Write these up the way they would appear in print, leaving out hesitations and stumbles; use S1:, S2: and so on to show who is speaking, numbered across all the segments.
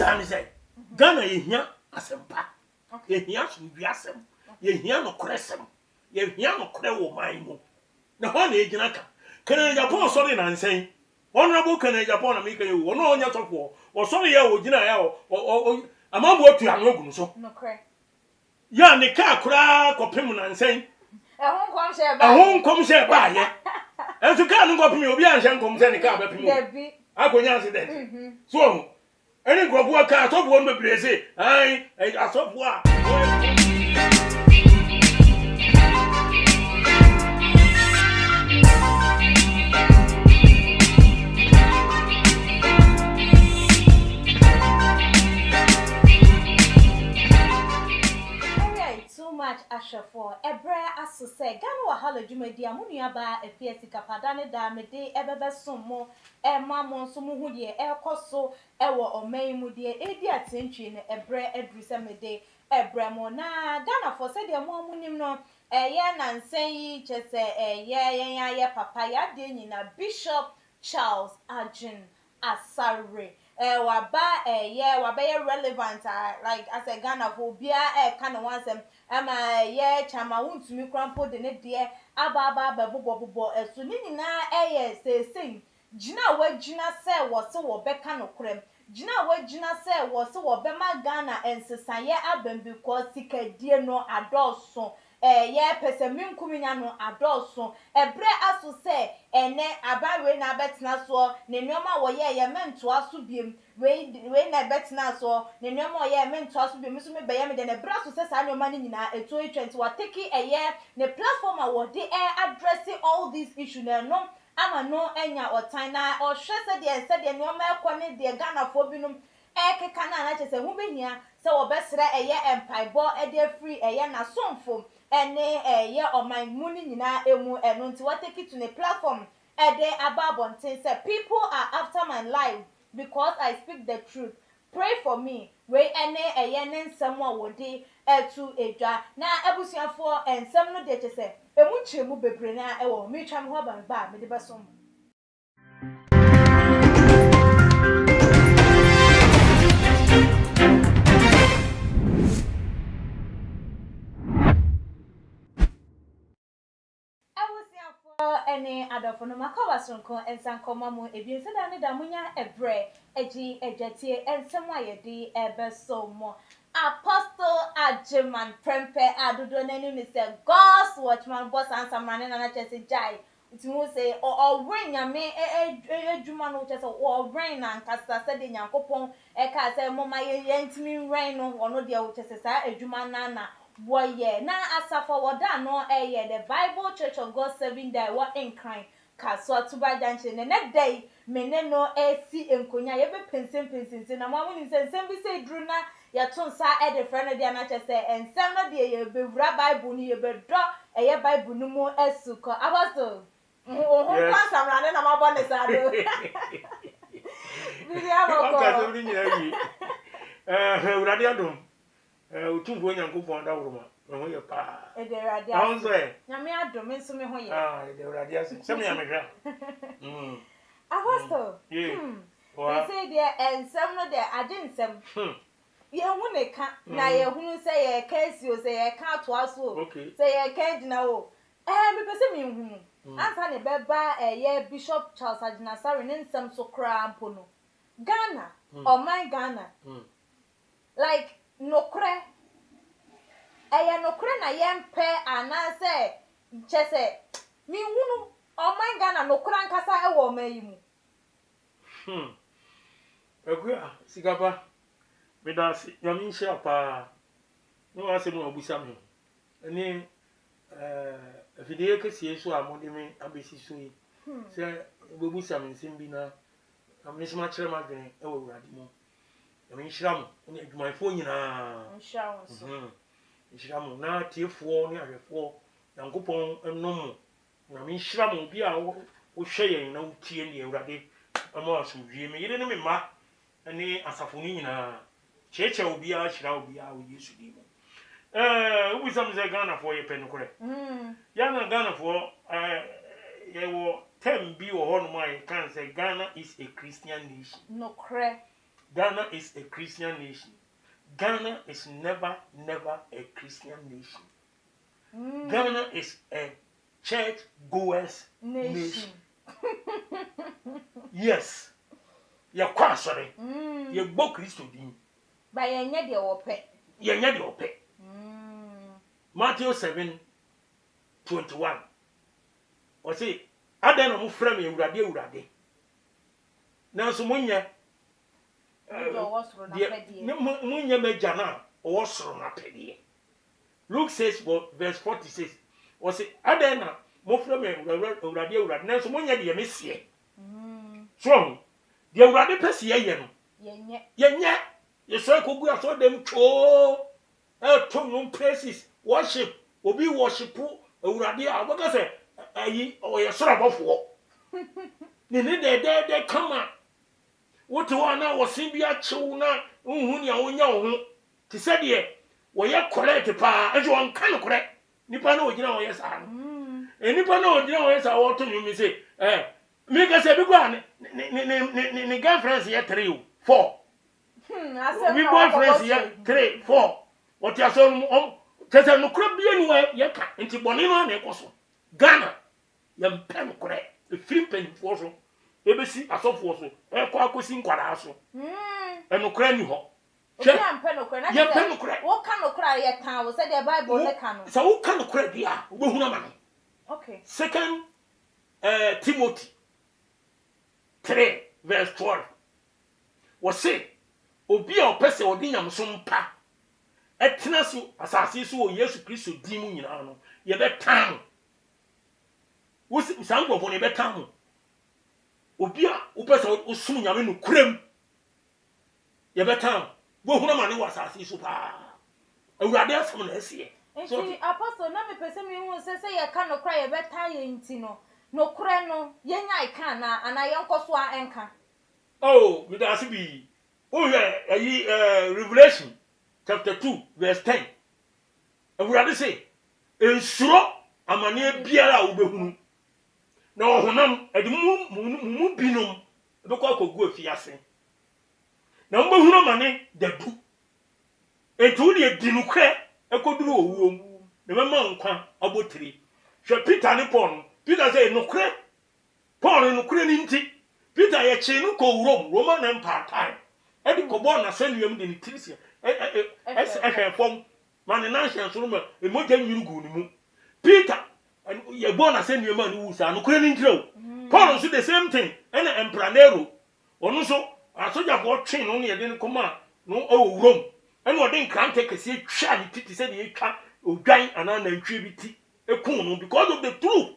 S1: Answer say Ghana yehia asempa. Yehia sumbiasem. Yehia no kresem. Yehia no kre wo man mu. Na ho na ejina ka. Kene Japan so de nansen. Honorable Kene Japan na meka you. Ono onya sofo. Wo so ya wo gina ya o amabo atu anogun so.
S2: No kre.
S1: Ya ne ka kura kopem nansen.
S2: Ehun kom she
S1: ba ye. Enso ka no kopem obi anhye nkom se ne ka ba pem.
S2: Debi.
S1: Akonya accident. So any grobu aka asofo no bebrese. Ai asofo a.
S2: Ashafo Ebra aso se Ghana wahala dwumadi amunu aba efiesi kapadane da mede ebebe sommo mamo nso mu hu de ekoso ewo oman mu de edi atentwi ne ebra adruse mede ebra mo na Ghana for se de mo amunim no ye nansen yi chese ye papa ya de nyina Bishop Charles Agin Asare waba ye relevant like as a Ghana for bia kind of wansem ama ye chama wuntumi krampo de ne de aba bobo so ni nyina sesei gina wagina se wo se wo beka no krem gina wagina se wo se wo be ma Ghana ensesaye abam because sikadie no adoso ye pesemi nkuminya no adoso ebre aso se ene abawe na betena so ne nneoma wo ye mento aso biem we na betena so ne nneoma wo ye mento aso biem so me beye me de ne bra so se sa nneoma ni nyina eto 20 wa take eye ne platform a wo de addressing all these issues no ama no enya otan na o hwe se de nneoma ekone de Ghana fo binum keka na chese hu behia se wo besre eye empaibo de free eye na somfo ene ye oman muni nyina emu eno nti what take it to the platform de ababontin say people are after my life because I speak the truth. Pray for me. We ene eye ne nsem a wodi etu edwa na ebusuafo ensem no de chese emu chemu bebre na ewo mi twa me ho ba me de besom. Ene adofo no makawa sonko ensankoma mu ebien se da ne da munya ebre eji ejatie ensem ayedi ebesomo Apostle Ajiman Prempe adodo nani mi se God's watchman boss ansamrane na chese jai utimu se o wen nyame edwuma no chese o wen na nkasa se de nyankopon ka se moma ye ntimi wen no wono de o chese sa edwuma na boye na asafa woda no the Bible Church of God 7 day what in crime kaso atuba janche ne day mene no si enkonya ye be pensen na mamu ni nsem bi se dru na ya tonsa de friend de na chese ensem no de ye be wura Bible ni ye be do ye Bible no mu esuko apostle ho kwasamrane na mabo ne sado bi amoko
S1: ka se ni nyina wi urade adom utumbo nyankopon da woroma ho ye pa
S2: ederade
S1: aso
S2: nyame adom nso me ho ye
S1: ederade aso se me ya mehwa
S2: apostle they say there ensem no there agensem ye hu ne ka na ye hu se ye ka si o se ye ka to aso se ye ka gina o me pese me hu ansa ne beba ye Bishop Charles Agin Asare ne nsem so kra ampo no Ghana my Ghana like nokre nokre na yempe anase chese mi hunu my Ghana nokra nkasa ewo mayimu
S1: agua sigaba medasi nyami hia pa no ase mu abusa me ani afidie kesi so amode me abesi so yi se obusa me nsimbi na amesima kire madwen ewo urade mu nyami hia mu ni adwumayfo nyina hia mu na tiefo ni ahwefo yankopon ennom nyami hia mu bi a wo hwe yen na utie ni urade ama asumdwie me yire ne me ma ani asafoni nyina cheche obi a hira obi a wo Yesu di mu ubisam ze Ghana for ye penukure ya na Ghana for ye wo tem bi wo ho no mai kan say Ghana is a Christian nation
S2: nokre
S1: Ghana is a Christian nation. Ghana is never a Christian nation. Ghana is a church goers nation. Yes. Ye kwa sorry. Ye bo Christo din.
S2: Ba ye nya de ope.
S1: Ye nya de ope. Matthew 7:21. O say, adan na mo fra me Ewurade. Na so munya munya meja na o soro na pede. Luke says verse 46. O say, adan na mo fra me Ewurade. Na so munya de mesie. So, the Ewurade pese ye no. Ye nya. Ye so kogu aso dem cho. To praises, worship, obi worship Ewurade a wo ka say ayi o ye soro bofo. Ne de kama. What na wo sin bia chew na unhu ne wonya wo ho. Ti se de wo ye correct pa, e jo an kan correct. Nipa na ogina wo ye sa no. Nipa na ogina wo ye sa wo to mi say, me ka say bi gwa ne girlfriends ye 3 o 4. We boyfriends ye 3 4. What you so tese no kra bia ni wa ye ka nti bone no na ekoso. Ghana ye mpem correct. E free pen for so. Ebesi asofo so ekọ akosi nkwara so enokra ni ho
S2: hwe ye mpe nokra wo ka nokra ye kan wo se the bible le kan no
S1: so wo ka nokra dia wo behuna ma no
S2: okay
S1: 2 Timothy 3:12 wo se obi a opese odi nyam so mpa etena so asase so o Yesu Kristo di mu nyina no ye betan wo se sankrofo ne betan obi a upesa osum nyame no kurem ye betan wo huna mane wasase so pa Ewurade asem na asiye
S2: so apostle na me pese me hu se ye ka no kra ye betan ye nti no no kure no ye nya ika na ana ye nkoso a enka
S1: oh we da bi o ye ayi Revelation chapter 2:10 Ewurade say ensuro amane biara wo behunu na ohunam edimu binom ebekọ akogu afiase na mbehunu mane dadu etu de dinukre ekoduru owuom na mema nkwa abotire hwe Peter ne Paul Peter say nukre Paul nukre ni nti Peter ye chi no ko Roman Empire time edi ko bo na sanuam de ni tirisia ehwefom mane na hye so ma emoja nyirugu ni mu Peter ye born as any man who say no kure ntiro Paul so the same thing and empranero onu so asoja for twen no ye den koma no owurom and o den krante kese twa ni titi say dey twa odwan ana na ntwe biti ekun no because of the truth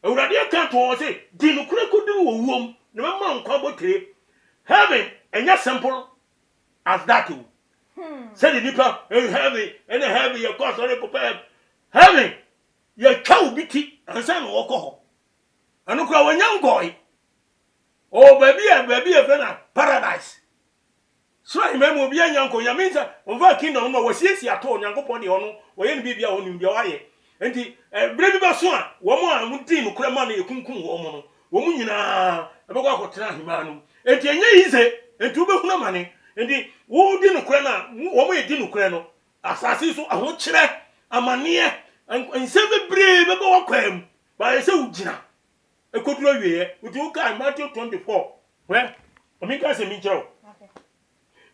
S1: Ewurade kan to say di no kure kodu owuom na ma nkwa botere heaven enya simple as that say the nipa heaven your cause only prepare heaven ye twa obiti ansa no woko ho anukura wanyangoi o baby e fena paradise so imem obi anyanko ya means over kingdom no wasiesie ato nyankopon de hono woye ne bibia ho nim de waye enti bre bi baso a wo mo a mudi no kura ma na ekunkun wo mo no wo mu nyina ebekwa akotena hima no enti enye yize enti wo behuna mane enti wo di no kura na wo mo ye di no kura no asase so aho kire amane nsebe bre bebe wakwam ba yese ugina ekoturo wiye uti uka Matthew 24 we omika se mi chero okay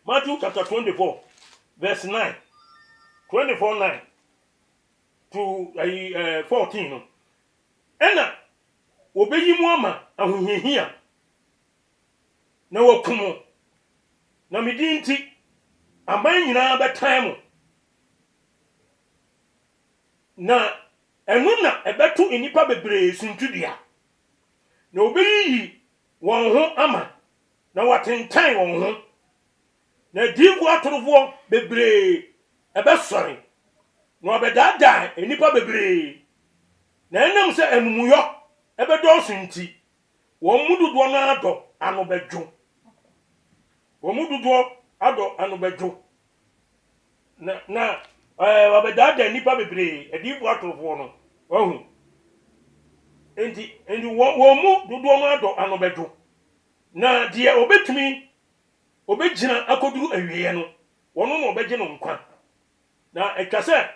S1: Matthew chapter 24 verse 9 24:9 to 14 no ena obeyi mu ama ahohiahia na wakumo na midinti aman nyina betan mu na enu na ebetu enipa bebre suntudua na obeyi won ho ama na watentan won ho na digu atorofo bebre ebesori na obedada enipa bebre na enam se enumuyo ebedo sunti won mududo na ado ano bedwo won mududo ado ano bedwo na obedada enipa bebre edigu atorofo no wahu enti wo mu dodo no ado ano bedwo na die obetumi obegyina akoduru awiye no wono no obegye no nkwa na ekase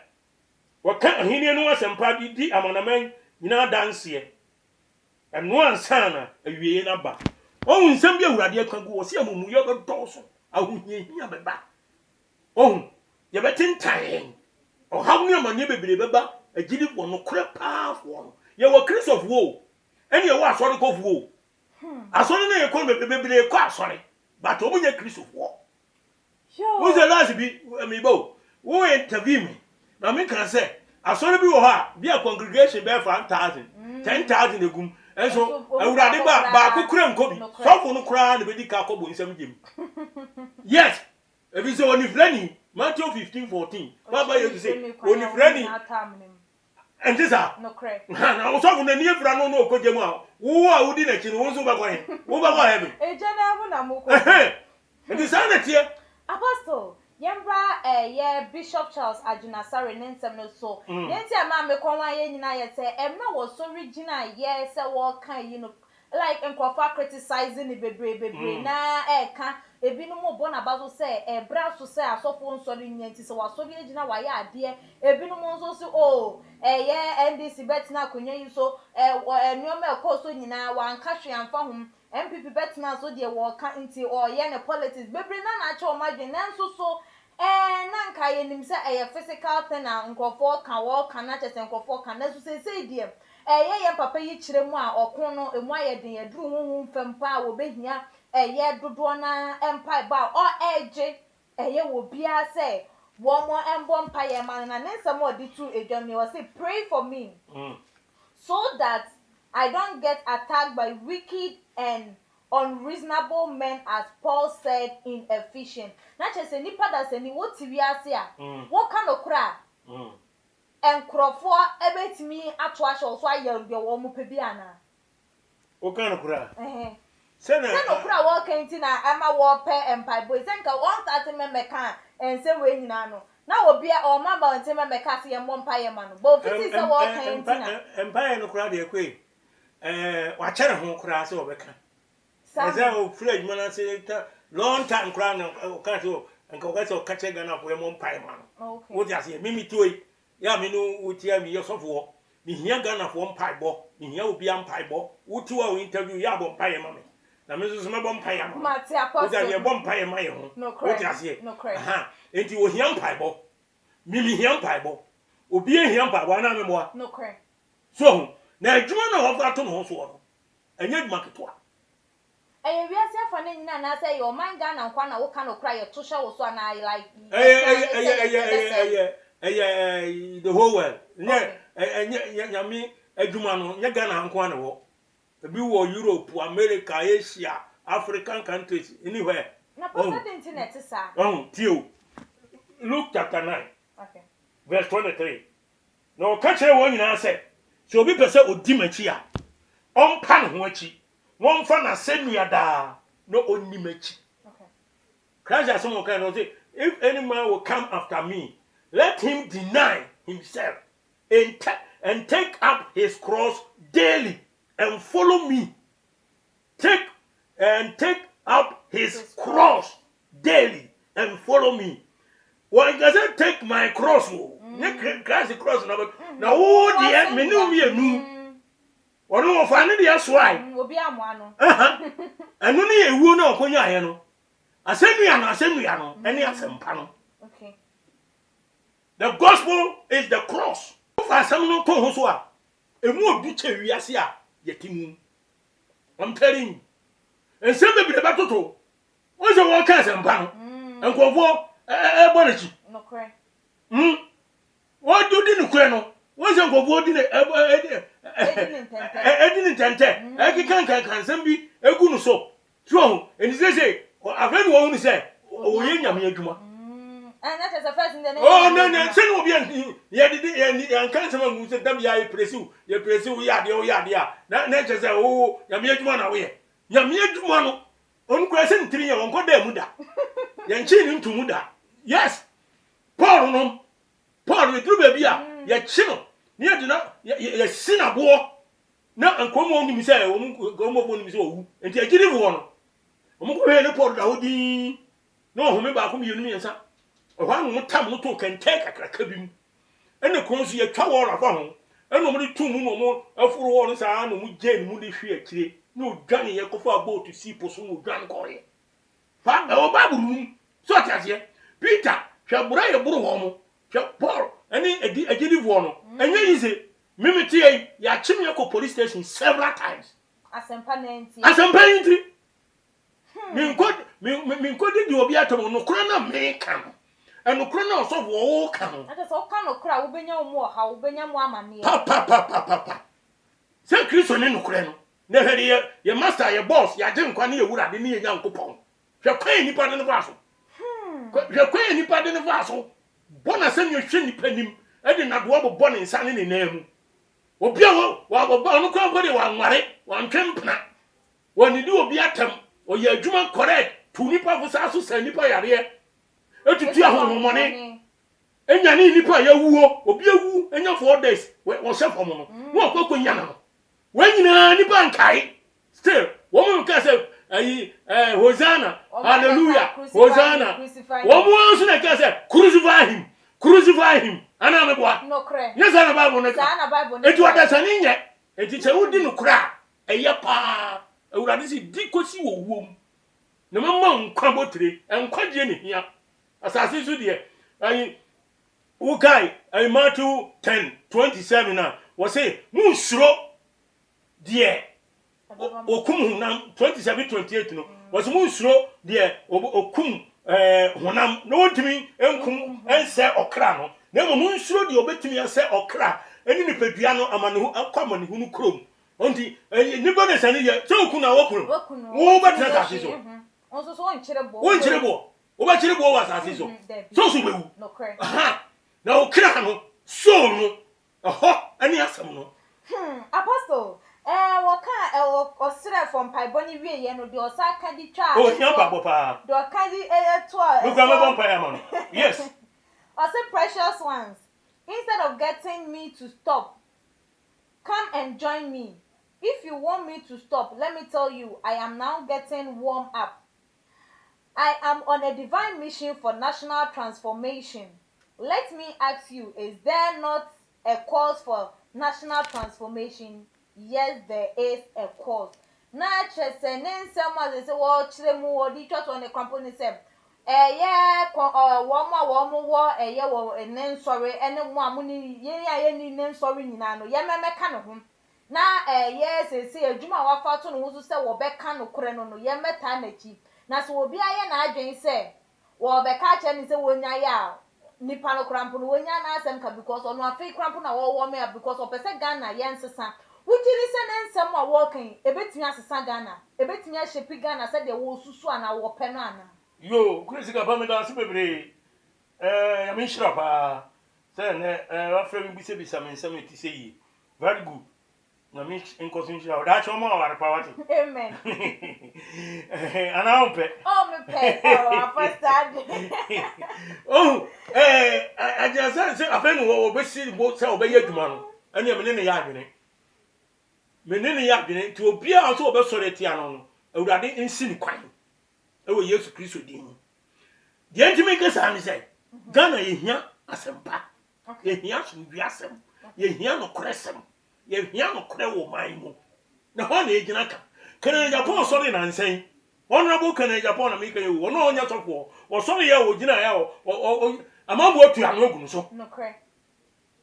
S1: waka ahini no asempa di amanaman nyina danse eno ansana awiye na ba ohun nsem bi awurade akagu wo se amumu yo bedoso ahohiahia beba ohun ye betintan ohaw ne amane bebre beba agidi wo no kore paafo no ye wo Christ of wo ene ye wo asori kofu wo asori na ye ko bebre ko asori but omunye Christ of wo who's the last be me bo wo interview me na me kan say asori bi wo ha bi a congregation be 5,000 10,000 egum enso awurade ba kokura nkobi sofo no kura na be di ka kobo nsam gem yes if is on ifrani Matthew 15:14 baba you say on ifrani and this are
S2: no correct
S1: na wo sofo na ni efra no no okogem a wo a wodi na chi no wo so ba kwa he wo ba kwa heaven
S2: ejana abu na moko
S1: it is anatie
S2: Apostle Yembra ye Bishop Charles Ajunasare nensem no so yenti ama me konwa ye nyina ye say emma was so original ye say what kind you know like enkofa criticizing the bebre na ka ebinu mo bona bazo say bra so say asofo nsori nyanti say wasori agina wa ye ade ebinu mo nso say oh ye NDC betina konya yi so enwoma ekoso nyina wa anka hwe amfa hom MPP betina so de wo ka nti o ye ne politics bebre na na cha o madwen nanso so na nka ye nim say physical thing na nkofo ka wo ka na chese nkofo ka na so say die ye papa yi kire mu a okon no emu aye den ye duru huhu mfempa wo behia ye dodo na empire ba o eje ye wo bia say wo mo embo mpa ye man na nsem odi tu edwam ye say pray for me so that I don't get attacked by wicked and unreasonable men as Paul said in Ephesians. Na chese nipa da se ni wo tiwi ase a wo ka no kra enkrofo ebetimi ato ahye so aye de wo mo pebi ana
S1: o ka no kra
S2: se no kra wo kan ti na ama wo pe empire boy senka one start me ka ense we nyina no na obi o ma ba ntema me ka se ye mo empire ma no bo fiti se wo kan ti na
S1: empire no kra de ekwe wa chere ho kra se obeka eza o fridge mana se long time kra no ka se o nka ka se o ka che Ghana for mo empire ma no
S2: okay
S1: wo ti ase mimi toyi ya me no wotia mi yosofo mi hia Ghana for empire bo mi hia obi empire bo wotu a interview ya bo empire ma me na me so me bo empire ma
S2: Mati Apostle
S1: wo ti bo empire ma ye ho
S2: wo
S1: ti ase
S2: no correct
S1: enti wo hia empire bo mi hia empire bo obi hia empire bo na me mo
S2: no correct
S1: so na adwuma na ho fa to no so no anya adwuma keto
S2: eye wiase afọ na nyina na say your man Ghana nkwa na wo ka no kra ye to sha wo so na like
S1: the whole world nyame adwuma no nya Ghana nkwa na wo ebi wo Europe America Asia African countries anywhere
S2: na pastor internet sa
S1: tio Luke chapter 9
S2: okay
S1: verse 23 no ka chere wo nyina say so obi pese odi machi a ompa ne ho achi won fa na senua da no onni machi
S2: okay
S1: Christ has some kind of say if any man will come after me let him deny himself and take up his cross daily and follow me. Take up his cross daily and follow me. Why does it take my cross? Christ cross now. Oh, dear, me no me nu. Or no, find the aswai.
S2: Will be a one.
S1: And only a wound of Konya. I send me an any asempano.
S2: Okay.
S1: The gospel is the cross. For some no kohoswa, a more biche wiasia yetimu. I'm telling you. And some be the battle. What's the one case and ban? And go for a bonnet.
S2: No correct.
S1: What do you do? What's the go for dinner? I didn't intend. I can't send me a good so. So, and he say, I've heard one say, oh, yeah,
S2: and that is the first in the name.
S1: Oh, no, send will be and can't someone who said, ya pursue, ya. That nature say, oh, Yamiajuana away. Yamiajuano, on crescent 3 on Coda Muda. Yanchin to Muda. Yes, Paul, with Rubabia, ya chino, near to not, ya sin a war. Now, and come on himself, go on himself, and take it one. Omo ko he ne pod da hodi no ho me ba ko mienu miensa o ha no tam no to kente kakraka bi mu ene ko nso ye twa wo rafa ho ene omo de tum mu mo afuru wo no saa no mu je ni mu de hwe akire no dwane ye ko fa boat si poso no dwane ko ye fa o ba buru so tiasie Peter hwe bura ye buru ho mo hwe Paul ene agidi vo no enye yize mimiti ye ya chimye ko police station several times
S2: asempa nanti
S1: min ko di obi atom no kro na me kan eno kro na so wo kan
S2: ata so kan no kra wo benya mo ha wo benya mo amane
S1: pa se Kristo ne no kro no na hwede ye master ye boss ya je nkwa ne ye wura de ne ye nyankopon hwe kwan nipa de ne vaso hwe kwan nipa de ne vaso bona se ne hwe nipa nim e de na do obbo ne nsa ne na hu obi a wo obbo no kro bode wa nware wa ntwempna woni di obi atam o ye adwuma correct tu nipa fusa so sa nipa yare etutu ahonhomone enya ni nipa ya wuo obi awu enya 4 days wo chef omo no wo akoko nya na we nyina nipa nkai still wo mu ka se ayi hosanna hallelujah hosanna wo mu anso na ka se crucify him ana me boa
S2: no kre
S1: ne sa na bible ne
S2: sa na bible
S1: etu adasa ni nye enti che wudi no kra eye pa Ewurade si di kosi wo wom na mama nkwa botire enkwagye ne hia asase so de ayi ukai ayi Matthew 10:27 na wo say munsuro de okum na 27:28 no wo say munsuro de okum honam na wontimi enkum ense okra no na munsuro de obetimi ense okra eni nipadua no amanehu akwamanehu no krom onti nipa ne sane ye so ku na wokuru wo betra ta so
S2: onso so onchire bo
S1: wo ba chire bo wa sa so so bewu
S2: no kre
S1: aha na o kra no so no oho ani asem no
S2: apostle wo ka osire from paiboni wie ye no de osaka di twa
S1: o hia babo pa
S2: de okadi to
S1: we gba me bon pa ya man yes
S2: I say precious ones instead of getting me to stop come and join me. If you want me to stop, let me tell you, I am now getting warm up. I am on a divine mission for national transformation. Let me ask you, is there not a cause for national transformation? Yes, there is a cause. Na chese nensem as say wo chire mu wo di twot on the company say wo nensori ene mu amuni ye ni nensori nyina no ye memeka ne ho na yes say adwuma wafa to no wo so wo beka no kore no ye meta na chi na so obi aye na adwen say wo beka che ni say wonya ya nipa no krampo no wonya na asem ka because ono afi krampo na wo me because opese Ghana ye nsesa wujiri se nensem a wo kan ebetimi asesa Ghana ebetimi ahyepi Ghana se de wo susu ana wo pe no ana
S1: yo Chris ka ba me da se bebre ya me shira pa se ne wa fra mi bise bisa me nsem eti se yi very good na me enkosin shira da cho mo wa pa wati
S2: amen
S1: ana ope
S2: me pe apostad
S1: aja se afenu wo be si bo se obe yaduma no ene me ne ya adwene menene ya adwene ti obi a so obe sore ti ano no Ewurade nsi ni kwan ewo Yesu Kristo din de ntimi kesa mi say Ghana ye hia asempa ye hia sumbi asem ye hia no kresem ye hia no kre wo man mu na ho na ejina ka kana Japan sori na nsen honorable kana Japan na mika ye wo no onya sofo wo sori ye wo gina ya o amambo atu anu ogun so
S2: no kre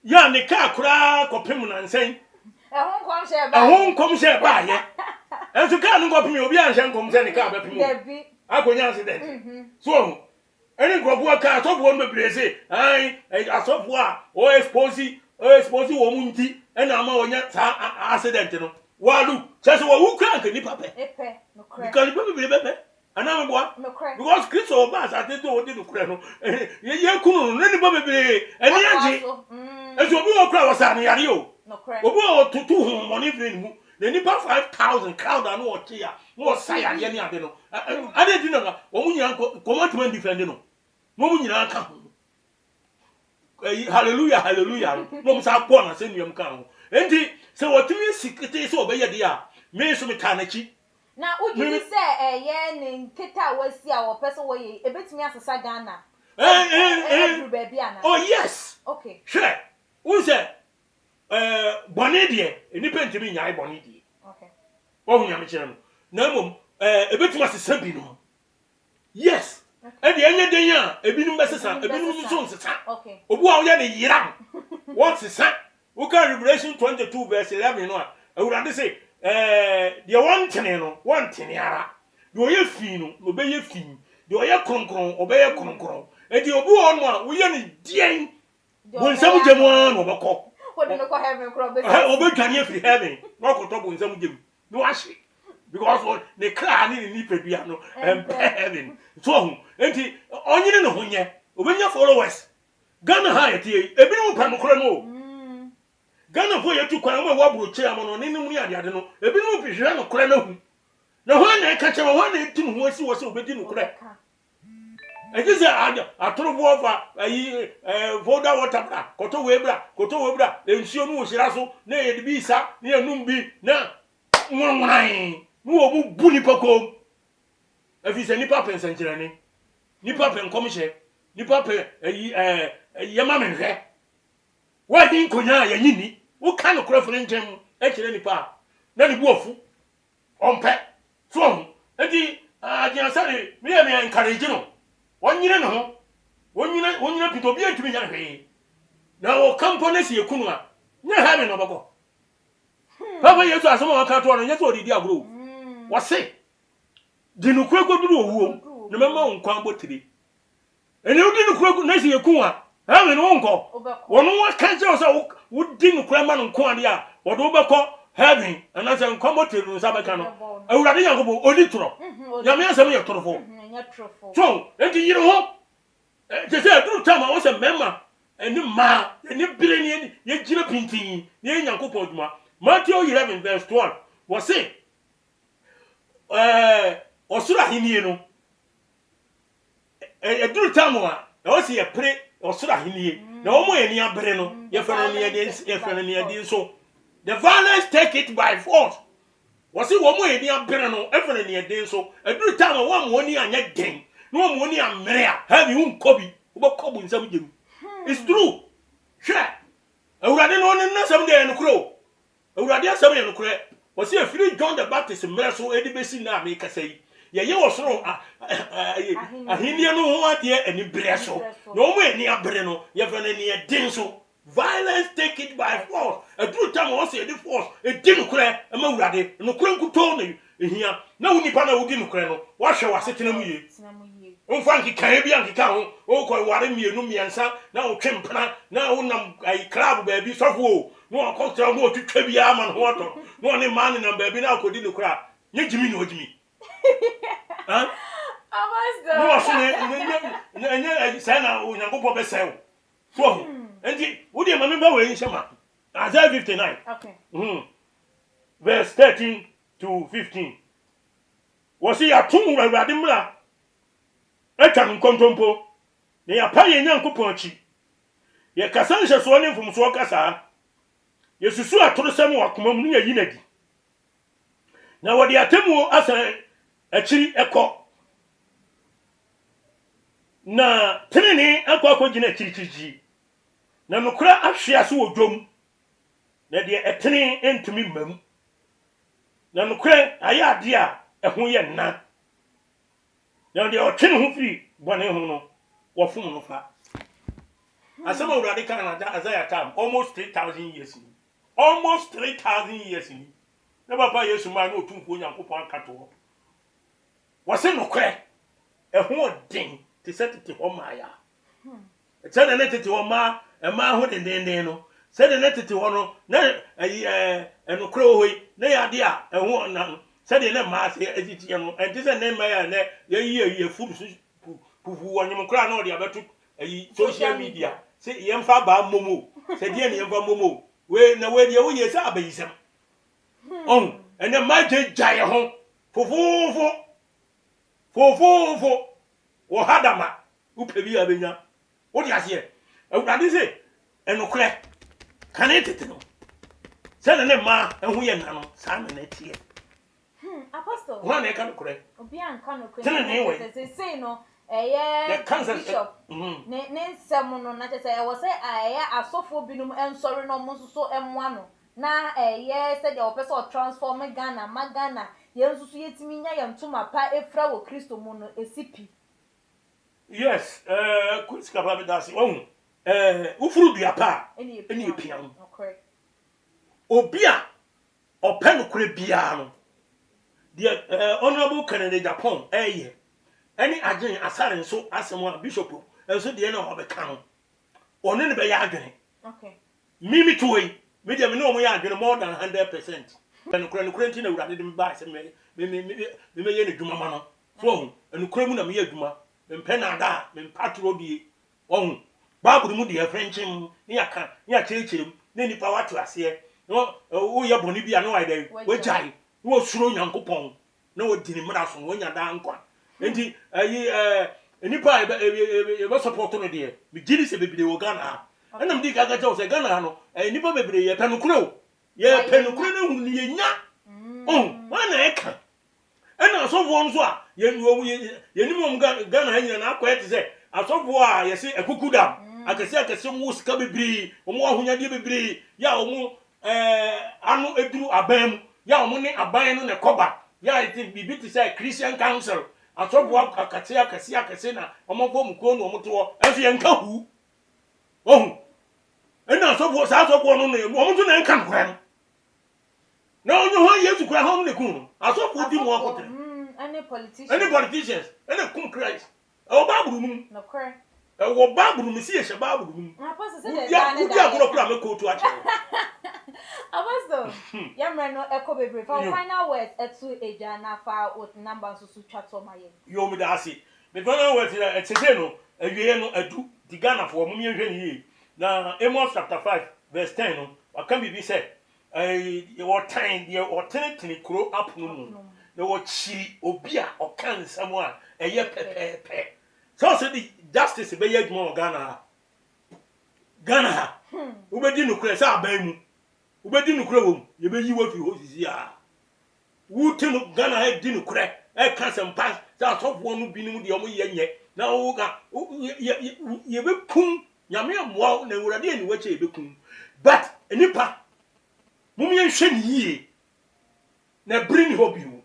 S1: ya ne ka kura kopem na nsen
S2: ehun
S1: kom se ba ye enso ka no kopem obi anhye kom se ne ka ba pem
S2: debi
S1: akonya accident so any grobu aka asofo no bebrese ai asofo a o expose wo munti ena ama wonya sa accident no walu chese wo ukra nke ni pape
S2: epe no kre
S1: because people be bebe ana me boa because Kristo oba asate to odi no kre no ye kunu no ni bebe be eni anje ezo obi wo kra wasa ne yare o
S2: no kre
S1: obi wo tutu hu money friend mu the nipa 5,000 crowd anu o tia no saya ye ni ade no ade di no wo munya commitment defend no mo munya ka ho hallelujah no msa kwa na se nuam ka ho enti se wotumi sikete se obeye de a me so meta na chi
S2: na uji say ye ne nketa wasi a wo pese wo ye ebetimi asesa Ghana baby ana
S1: oh yes
S2: okay
S1: sure who say boni de enipa ntimi nyae boni de
S2: okay
S1: wo nya me kire no na mom ebetimi asesa bi no yes and the enye den a ebinum besesa ebinum so nsesa
S2: okay
S1: obu a wo ya ne yiram what sesa we can Revelation 22 verse 11 no a awurade say the one tene no one tene ara de oye fi no obeye fi de oye kronkron obeye kronkron e de obu ono a wo ye ne dien bonsam gemu an obekọ
S2: wodi no ko heaven kro be
S1: obedwane fi heaven no ko to bonsam gemu no ahye because the cry ni ni pedua no heaven so enti onyine ne honye obenya followers Ghana ha yete ebinu pa mokro no Ghana fo yetu kwan mo waburo che amono ne nim ni ade no ebinu pihwe no kora na hu na ho na ka che ho na etim ho asi wo se obedi no kora ejize atorobo ofa ayi voda water bra koto webra ensuo no hira so na ye de bi sa na enum bi na nwonwan no obu buni pakom afise ni papa nsankyerane ni papa nkomhye ni papa ayi yema menhwe wadi nkonya ya nyini wo ka no krofo nkyem e kire ni pa na ni buofu ompe so edi agiansare me encourage no wonyire no ho wonyire pito bi antumi nya hwe na wo company si ekunu a nya ha me no bako papa yesu asoma waka to no nya so odidi agro wose dinukwe goduru owuo na mema nkwan botire ene odi nukwe na si ekunu a ha me no nko wono waka je so wodi nukwe ma no nkwan de a wodo beko heaven anase nkwan botire no sabeka no awurade yankobo oni toro nyame asem ye torofo so enti yire ho je se duru tama wo se mema eni ma eni bire ni ye jire pintin ye yankopon duma Matthew 11 verse 12 wo se osura hinie no duru tama wo se ye pre osura hinie na wo mo ye ni abere no ye fere ni ade so the violence take it by force wasi wo mo edi abere no efere ne eden so aduru time wo mo ni anya den no wo mo ni amere a ha bi unkobi wo kobu nsam gem it's true sure awurade no ne nasam de no kro awurade asam ye no kro wasi afiri John the Baptist mere so edi besi na America sei ye wo soro ahini no ho ade ani bere so no mo eni abere no ye fere ne eden so violence take it by force a true time was say the force e di no kure e ma wurade no kure nkuto no ehia na woni pa na wodi no kure no wa hwe wasetena mu ye onfa nkika bi ankika ho o ko ware mienu miensa na o twempena na o nam ai club ba bi sofo o no o ko tra no twetwa bi ama no hoto no ne man na ba bi na akodi no kure nye jimi no jimi ha
S2: amazo
S1: no so ne sai na o nyankopɔ be sai so enti wodi ma me ba we nhyema Isaiah 59
S2: okay
S1: verse 13 to 15 wasi ya tum awurade mra etwa nkontompo ne ya pa ye nyankopon achi ye kasa nhyeso ne mfumso kasa yesusu atorosem wakoma mu ne yi nadi na wodi atemu asa achiri ekọ na tenene akọ gina chirichiji na nokura ahwea so wodwom na de etene entumi mam na nokura ayade a eho ye nna na de otwene ho firi bone ho no wofum no fa asema urade kan na Isaiah time almost 3000 years almost 3000 years ni na papa yesu ma na otumfo nyankopon akato wose nokura eho den te setete ho maya etene ne tete ho ma ema ho dendenden no se de netete ho no na enokra ohoi na yade a eho na se de ne ma se etiti no enti se ne ma ya ne ye food pufu wonyem kra na ode abeto social media se yemfa ba momo se de ne yemfa momo we na we de wo ye se abayisem ene ma jaye ho fofofo wo hadama upebi abenya wo di ase awurade se enokre kan etete no se ne ma ehu ye na no sa na tie
S2: Apostle.
S1: Who na ka no kure.
S2: Obi an ka no kure.
S1: Tene ne we.
S2: Say no. Bishop. Ne nsɛm no na kyerɛ sɛ ɛwɔ sɛ asɔfo binom nsɔre no mo nso ɛmoa no na sɛ deɛ wɔpɛ sɛ transform Ghana magana yɛn nso so yɛtumi nya yɛn ntoma pa efra wɔ Kristo mu no esipi.
S1: Yes, kusika ba dasi ufuru dua pa eni epia no.
S2: Okay.
S1: Obi a ɔpɛ no kure bia no. The honorable Kennedy Japan any agent asare nso asɛm a bishop enso de na ɔbɛka no. Ɔne ne bɛyɛ adwene.
S2: Okay.
S1: Mimi toyi, me de me no mo yɛ adwene more than 100%. Ɛno kure nti na wurade de me ba sɛ me yɛ ne dwuma ma no. So, ɛno kure mu na me yɛ dwuma. Mempɛ na da, mempatro die. Ɔhu. Bible mu de afrenchim, ne aka, ne akyerɛkyerɛm, ne nipa watu aseɛ. No, wo yɛ bɔne bia no ayɛ dɛ, wagyae. No suro Nyankopɔn. Na wodi ne mmara so, wonya da nkwa. Enti, nipa e support no de, me gidi se bebre wo Ghana. Ɛna mdi ka kyɛw sɛ Ghana no, nipa bebre yɛ pɛ no kure o. Yɛ pɛ no kure na hu ne yɛnya. Wa na ɛka. Ɛna asɔfo nso a yɛnim Ghana ha nyina na akɔyɛ te sɛ asɔfo a yɛse akukudam akɛse mu sika bebree ɔmo ahonyade bebree ya ɔmo ano eduru aban mu ya ɔmo ne aban no ne kɔba ya ite bibi te sɛ Christian Council asɔfo akɛse na ɔmo bɔ mu ko no ɔmo to ɛso yɛnka hu ɔhu ɛna asɔfo saa asɔfo no ɔmo to na nka nkora no na onye ho Yesu kura ho ne kun asɔfo di mu akotere
S2: any politicians
S1: any kum Christ o Bible mu
S2: no correct
S1: wo Bible mu si ye Bible mu
S2: Apostle say
S1: ya agoro kura me ko to ache
S2: Apostle yamre no eko bebre for final words etu eja na fa with number so twato maye
S1: yo me da ase me final words etede no awie no adu di Ghana for mo me hwe ne yi na Amos chapter 5 verse 10 no aka bibi say your time the alternative kuro up no mu na wo chiri obi a oka nsam a eye pepepe so say the justice be yɛ adwuma Ghana ubedi no kure sa aban mu ubedi no kure wom ye be yi wo fi ho sisi a wu te no Ghana ha di no kure e ka sempa sa asofo no bi no de omo ye nye na wo ga ye be kum nyame amoa na wurade ani wache ye be kum but enipa mum ye hwe ni yie na bring ho bi wo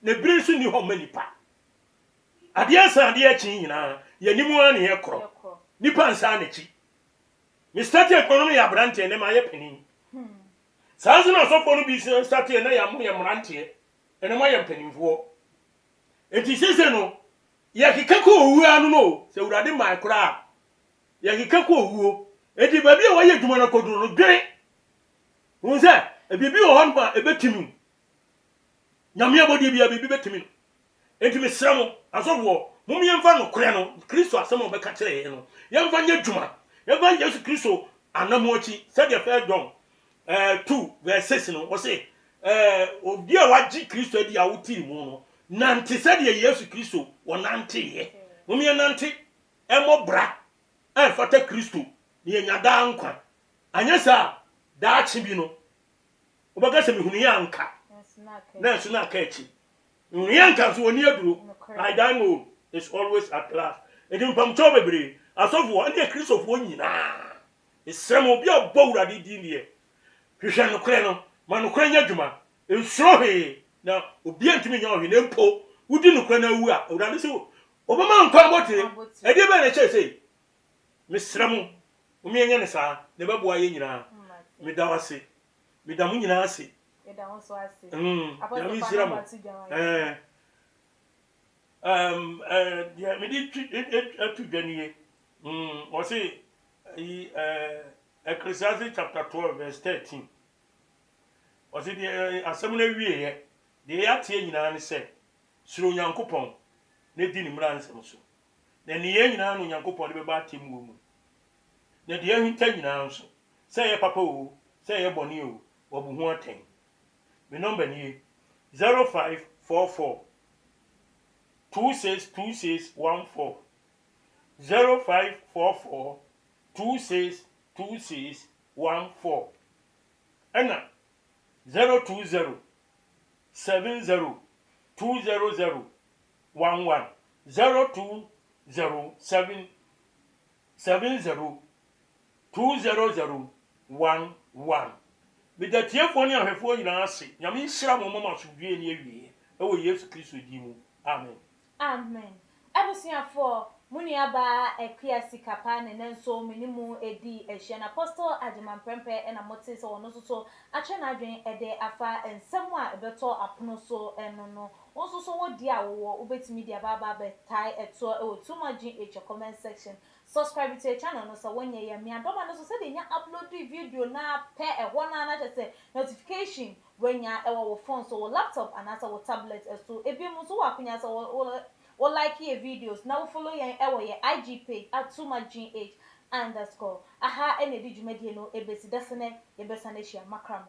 S1: na bring so ni ho manipa ade asa ade achi nyina ye nimu an ye kro nipa nsa na chi mi start economy ya brante ne ma ye panin saa na sofo no bi start na ya mo ye mrante ene ma ye paninfo enti sese no ye keka ko owu anu no se wurade mai kra ye keka ko owu enti ba bi e wa ye dwuma na koduro no dwen unse ebibi wo hon ba ebetimi nyame abodi bia bibi betimi enti me sramo asofo mum yemfa no kore no Kristo asem obeka kire no yemfa nya dwuma yemfa Yesu Kristo anamochi said the first John 2 verse 6 no wo say obi a waji Kristo adi a wotiri mu no nante said the Yesu Kristo wo nante ye mum ye nante emobra fata Kristo ye nyada nkwa anyesa da chi bi no obaka se mihunu ya nka na so na ka echi mihunu ya nka so oni aduro I don't know it's always at last edim pam cho bebre asofo ande Kristofo nyina esrem obi abawurade di ne hwehwe no kore no ma no kore nya dwuma ensuro he na obi antimi nya ohwe ne mpo wudi no kore na wu a awurade se obama nkwa botere ede be na che sei mesrem umi enya ne saa ne baboa ye nyina medawase medamu nyina ase
S2: medamu so ase
S1: apostle yeah me did to dwanie o say Ecclesiastes chapter 12 verse 13 o say the assemble wie ye de atie nyina ne se suro Nyankopon na di ni mra nsem so na ne ye nyina no Nyankopon de be ba atem wo mu na de ahunta nyina nso say ye papa o say ye boni o obu hu aten me number ni 0544 262614 0544 262614 ena 020 70 200 11 0207 70 200 11 Bida tiefo ni ahwefo nyina ase nyame nhira mo mama so due ni awie ewo Yesu Kristo di mu amen
S2: amen abusuafo muni aba ekwia sikapa ne nso minimu edi ehia na apostle Ademan Prempeh na mote so wono so ache na adwen ede afa ensem a ebeto apono so eno no wonso so wodi awo obetimi dia baba be tai eto e Too Much GH comment section subscribe to the channel no so wonye ya mi adoma no so se de nya upload video na pe e wona na se notification wenya e wo phone so wo laptop and asa wo tablet so ebi mu so wa kunya so wo like your videos now follow your IG page at Too Much GH _ aha ene di dwumadie no ebesi desene yebesane hia makram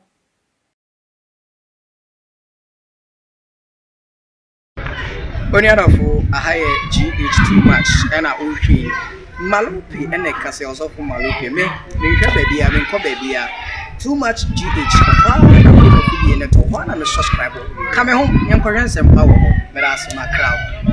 S3: Oniadafo aha ye GH Too Much ena ohwe Malupi ene kase osofo Malupi me nhwe baabi a me nko baabi a Too Much GH aha na ko video ne to ho na me subscribe ka me ho nyankɔhwɛ nsɛm pa wo ho me ras makram